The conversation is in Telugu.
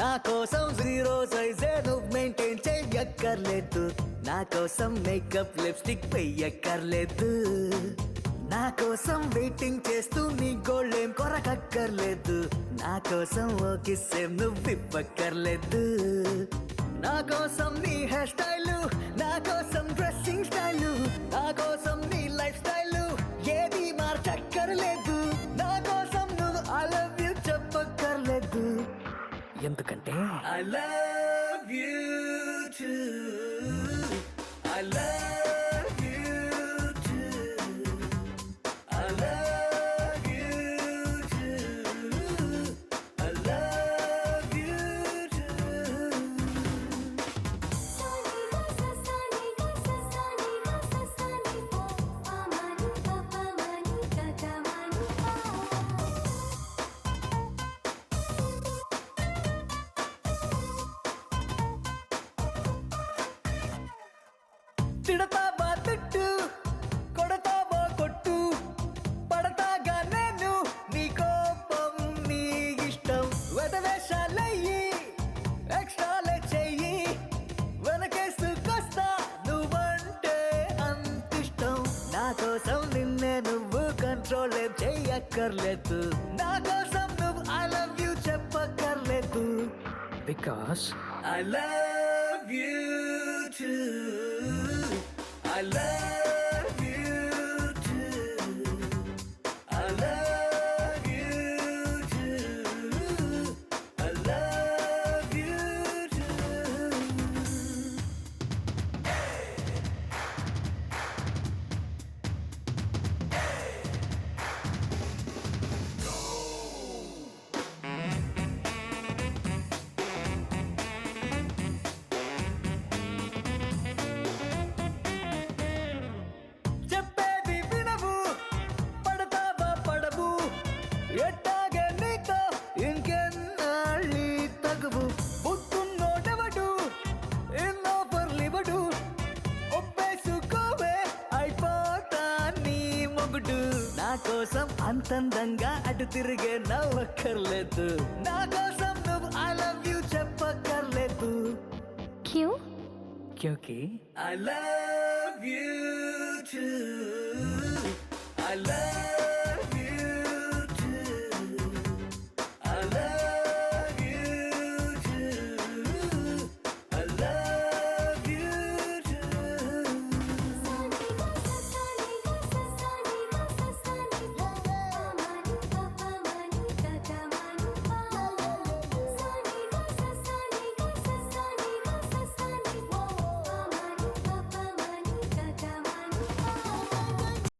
నా కోసం జీరో సైజే నువ్వు మెయింటైన్ చెయ్యక్కర్లేదు, నా కోసం మేకప్ లిప్స్టిక్ వెయ్యక్కర్లేదు, నా కోసం వెయిటింగ్ చేస్తూ నీ గోల్డేం కొరకక్కర్లేదు, నా కోసం ఓ కిస్సేం నువ్వు ఇవ్వక్కర్లేదు, నా కోసం నీ హెయిర్ స్టైలు, నా కోసం డ్రెస్సింగ్ స్టైలు, నా కోసం నీ లైఫ్ స్టైలు ఏది మార్చక్కర్లేదు, నా కోసం నువ్వు ఐ లవ్ యూ చెప్పక్కర్లేదు, ఎందుకంటే I love you too, I love you too, I love you too, I love you too. తిడతావా తిట్టు, కొడతావా కొట్టు, పడతాగా నేను నీ కోపం నీ ఇష్టం, వెదవేషాలయ్యి ఎక్స్ట్రాలే చెయ్యి, వెనకేసుకొస్తా నువ్వంటే అంతిష్టం, నా కోసం నిన్నే నువ్వు కంట్రోల్ ఏం చెయ్యక్కర్లేదు, నా కోసం నువ్వు ఐ లవ్ యూ చెప్పక్కర్లేదు, because I love you two, I love you too, I love you too, I love you too. చెప్పేది వినవు, పడతావా పడవు, ఎట్టాగే నీతో ఇంకెన్నాళ్ళి తగువు, పుట్టున్నోడెవడు ఎన్నోఫర్లివడు, ఒప్పేసుకోవే అయిపోతా నీ మొగుడు, నా కోసం అంతందంగా అటు తిరిగే నవ్వక్కర్లేదు, నా కోసం నువ్వు ఐ లవ్ యూ చెప్పక్కర్లేదు, क्यों? क्योंकि I love you too.